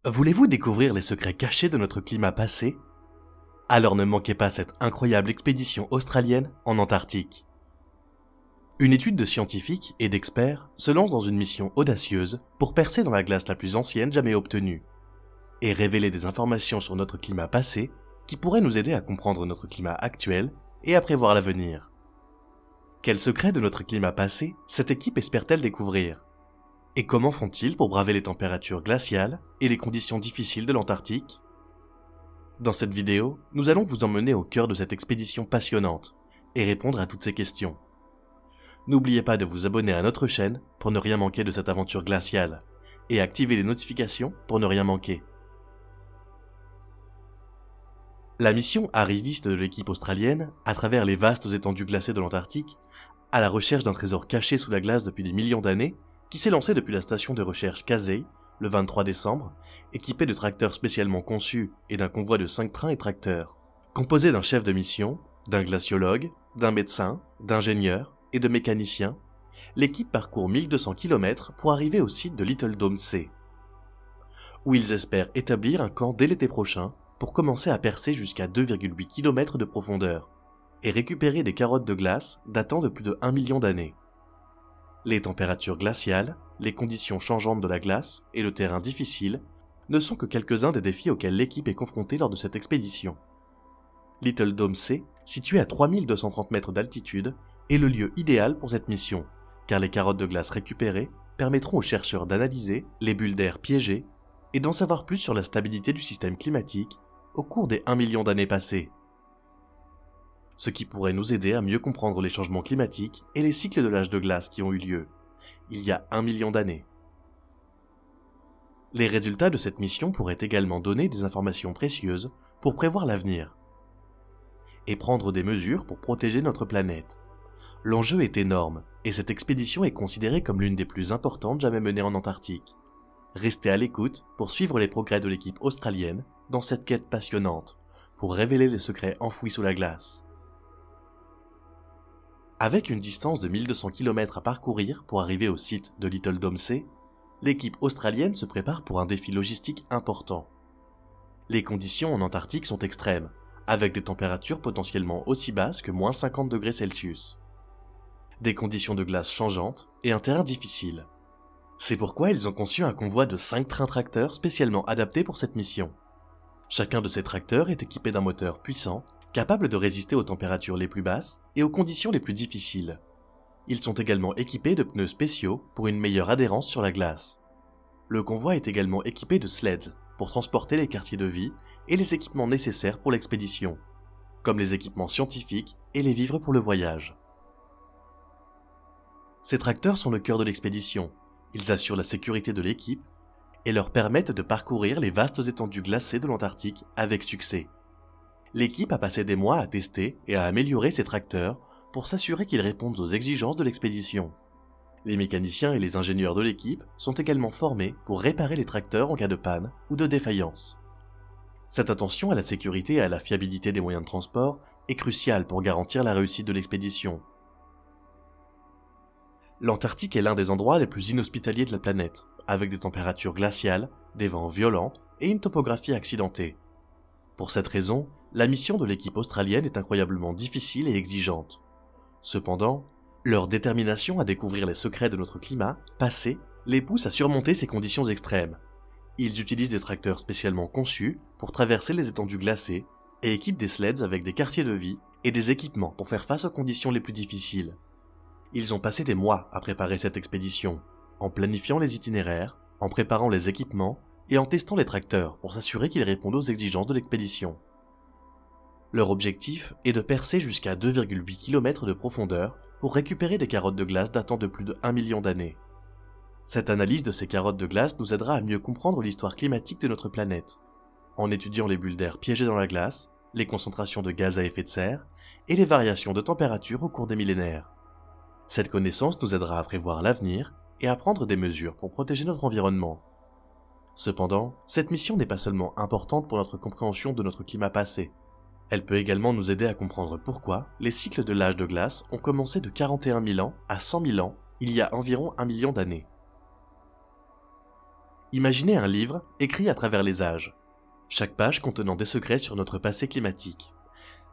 Voulez-vous découvrir les secrets cachés de notre climat passé? Alors ne manquez pas cette incroyable expédition australienne en Antarctique. Une étude de scientifiques et d'experts se lance dans une mission audacieuse pour percer dans la glace la plus ancienne jamais obtenue et révéler des informations sur notre climat passé qui pourraient nous aider à comprendre notre climat actuel et à prévoir l'avenir. Quels secrets de notre climat passé cette équipe espère-t-elle découvrir? Et comment font-ils pour braver les températures glaciales et les conditions difficiles de l'Antarctique? Dans cette vidéo, nous allons vous emmener au cœur de cette expédition passionnante et répondre à toutes ces questions. N'oubliez pas de vous abonner à notre chaîne pour ne rien manquer de cette aventure glaciale et activer les notifications pour ne rien manquer. La mission arriviste de l'équipe australienne, à travers les vastes étendues glacées de l'Antarctique, à la recherche d'un trésor caché sous la glace depuis des millions d'années, qui s'est lancée depuis la station de recherche Casey, le 23 décembre, équipée de tracteurs spécialement conçus et d'un convoi de 5 trains et tracteurs. Composé d'un chef de mission, d'un glaciologue, d'un médecin, d'ingénieurs et de mécaniciens, l'équipe parcourt 1200 km pour arriver au site de Little Dome C, où ils espèrent établir un camp dès l'été prochain pour commencer à percer jusqu'à 2,8 km de profondeur et récupérer des carottes de glace datant de plus de 1 million d'années. Les températures glaciales, les conditions changeantes de la glace et le terrain difficile ne sont que quelques-uns des défis auxquels l'équipe est confrontée lors de cette expédition. Little Dome C, situé à 3230 mètres d'altitude, est le lieu idéal pour cette mission, car les carottes de glace récupérées permettront aux chercheurs d'analyser les bulles d'air piégées et d'en savoir plus sur la stabilité du système climatique au cours des 1 million d'années passées. Ce qui pourrait nous aider à mieux comprendre les changements climatiques et les cycles de l'âge de glace qui ont eu lieu, il y a 1 million d'années. Les résultats de cette mission pourraient également donner des informations précieuses pour prévoir l'avenir et prendre des mesures pour protéger notre planète. L'enjeu est énorme et cette expédition est considérée comme l'une des plus importantes jamais menées en Antarctique. Restez à l'écoute pour suivre les progrès de l'équipe australienne dans cette quête passionnante pour révéler les secrets enfouis sous la glace. Avec une distance de 1200 km à parcourir pour arriver au site de Little Dome C, l'équipe australienne se prépare pour un défi logistique important. Les conditions en Antarctique sont extrêmes, avec des températures potentiellement aussi basses que moins 50 degrés Celsius. Des conditions de glace changeantes et un terrain difficile. C'est pourquoi ils ont conçu un convoi de 5 trains tracteurs spécialement adaptés pour cette mission. Chacun de ces tracteurs est équipé d'un moteur puissant, capable de résister aux températures les plus basses et aux conditions les plus difficiles. Ils sont également équipés de pneus spéciaux pour une meilleure adhérence sur la glace. Le convoi est également équipé de sleds pour transporter les quartiers de vie et les équipements nécessaires pour l'expédition, comme les équipements scientifiques et les vivres pour le voyage. Ces tracteurs sont le cœur de l'expédition. Ils assurent la sécurité de l'équipe et leur permettent de parcourir les vastes étendues glacées de l'Antarctique avec succès. L'équipe a passé des mois à tester et à améliorer ces tracteurs pour s'assurer qu'ils répondent aux exigences de l'expédition. Les mécaniciens et les ingénieurs de l'équipe sont également formés pour réparer les tracteurs en cas de panne ou de défaillance. Cette attention à la sécurité et à la fiabilité des moyens de transport est cruciale pour garantir la réussite de l'expédition. L'Antarctique est l'un des endroits les plus inhospitaliers de la planète, avec des températures glaciales, des vents violents et une topographie accidentée. Pour cette raison, la mission de l'équipe australienne est incroyablement difficile et exigeante. Cependant, leur détermination à découvrir les secrets de notre climat passé les pousse à surmonter ces conditions extrêmes. Ils utilisent des tracteurs spécialement conçus pour traverser les étendues glacées et équipent des sleds avec des quartiers de vie et des équipements pour faire face aux conditions les plus difficiles. Ils ont passé des mois à préparer cette expédition, en planifiant les itinéraires, en préparant les équipements et en testant les tracteurs pour s'assurer qu'ils répondent aux exigences de l'expédition. Leur objectif est de percer jusqu'à 2,8 km de profondeur pour récupérer des carottes de glace datant de plus de 1 million d'années. Cette analyse de ces carottes de glace nous aidera à mieux comprendre l'histoire climatique de notre planète, en étudiant les bulles d'air piégées dans la glace, les concentrations de gaz à effet de serre et les variations de température au cours des millénaires. Cette connaissance nous aidera à prévoir l'avenir et à prendre des mesures pour protéger notre environnement. Cependant, cette mission n'est pas seulement importante pour notre compréhension de notre climat passé. Elle peut également nous aider à comprendre pourquoi les cycles de l'âge de glace ont commencé de 41 000 ans à 100 000 ans il y a environ 1 million d'années. Imaginez un livre écrit à travers les âges, chaque page contenant des secrets sur notre passé climatique.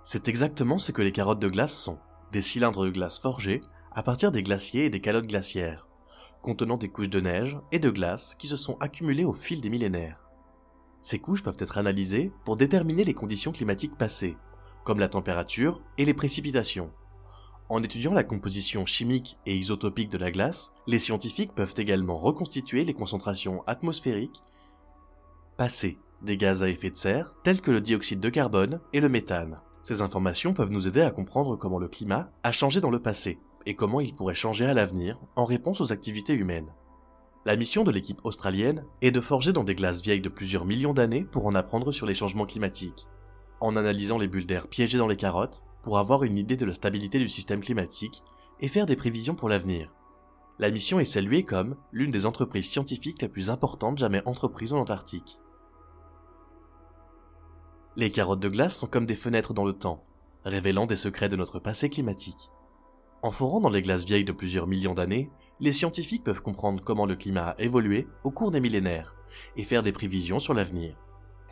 C'est exactement ce que les carottes de glace sont, des cylindres de glace forgés à partir des glaciers et des calottes glaciaires, contenant des couches de neige et de glace qui se sont accumulées au fil des millénaires. Ces couches peuvent être analysées pour déterminer les conditions climatiques passées, comme la température et les précipitations. En étudiant la composition chimique et isotopique de la glace, les scientifiques peuvent également reconstituer les concentrations atmosphériques passées des gaz à effet de serre, tels que le dioxyde de carbone et le méthane. Ces informations peuvent nous aider à comprendre comment le climat a changé dans le passé et comment il pourrait changer à l'avenir en réponse aux activités humaines. La mission de l'équipe australienne est de forger dans des glaces vieilles de plusieurs millions d'années pour en apprendre sur les changements climatiques, en analysant les bulles d'air piégées dans les carottes pour avoir une idée de la stabilité du système climatique et faire des prévisions pour l'avenir. La mission est saluée comme l'une des entreprises scientifiques les plus importantes jamais entreprises en Antarctique. Les carottes de glace sont comme des fenêtres dans le temps, révélant des secrets de notre passé climatique. En forant dans les glaces vieilles de plusieurs millions d'années, les scientifiques peuvent comprendre comment le climat a évolué au cours des millénaires et faire des prévisions sur l'avenir.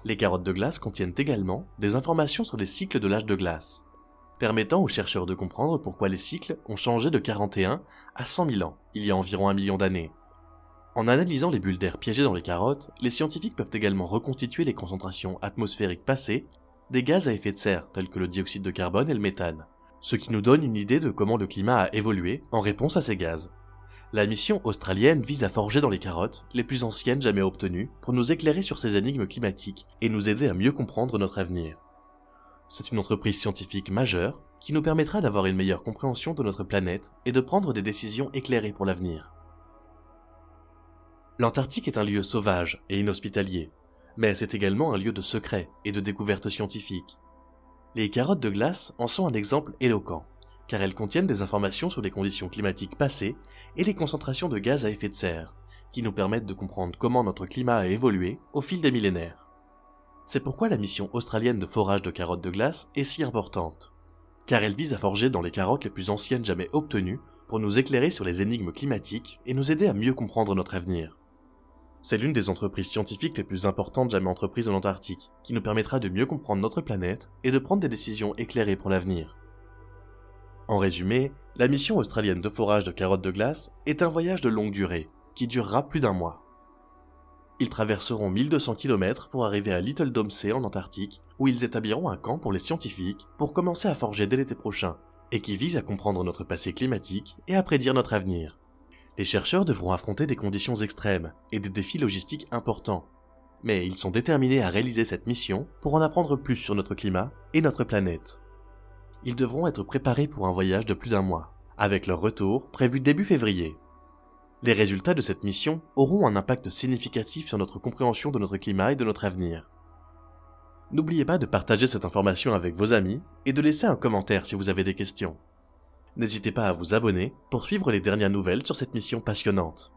Les carottes de glace contiennent également des informations sur les cycles de l'âge de glace, permettant aux chercheurs de comprendre pourquoi les cycles ont changé de 41 à 100 000 ans, il y a environ 1 million d'années. En analysant les bulles d'air piégées dans les carottes, les scientifiques peuvent également reconstituer les concentrations atmosphériques passées des gaz à effet de serre tels que le dioxyde de carbone et le méthane, ce qui nous donne une idée de comment le climat a évolué en réponse à ces gaz. La mission australienne vise à forger dans les carottes les plus anciennes jamais obtenues pour nous éclairer sur ces énigmes climatiques et nous aider à mieux comprendre notre avenir. C'est une entreprise scientifique majeure qui nous permettra d'avoir une meilleure compréhension de notre planète et de prendre des décisions éclairées pour l'avenir. L'Antarctique est un lieu sauvage et inhospitalier, mais c'est également un lieu de secrets et de découvertes scientifiques. Les carottes de glace en sont un exemple éloquent, car elles contiennent des informations sur les conditions climatiques passées et les concentrations de gaz à effet de serre, qui nous permettent de comprendre comment notre climat a évolué au fil des millénaires. C'est pourquoi la mission australienne de forage de carottes de glace est si importante, car elle vise à forger dans les carottes les plus anciennes jamais obtenues pour nous éclairer sur les énigmes climatiques et nous aider à mieux comprendre notre avenir. C'est l'une des entreprises scientifiques les plus importantes jamais entreprises en Antarctique, qui nous permettra de mieux comprendre notre planète et de prendre des décisions éclairées pour l'avenir. En résumé, la mission australienne de forage de carottes de glace est un voyage de longue durée, qui durera plus d'1 mois. Ils traverseront 1200 km pour arriver à Little Dome C en Antarctique, où ils établiront un camp pour les scientifiques pour commencer à forger dès l'été prochain, et qui vise à comprendre notre passé climatique et à prédire notre avenir. Les chercheurs devront affronter des conditions extrêmes et des défis logistiques importants, mais ils sont déterminés à réaliser cette mission pour en apprendre plus sur notre climat et notre planète. Ils devront être préparés pour un voyage de plus d'1 mois, avec leur retour prévu début février. Les résultats de cette mission auront un impact significatif sur notre compréhension de notre climat et de notre avenir. N'oubliez pas de partager cette information avec vos amis et de laisser un commentaire si vous avez des questions. N'hésitez pas à vous abonner pour suivre les dernières nouvelles sur cette mission passionnante.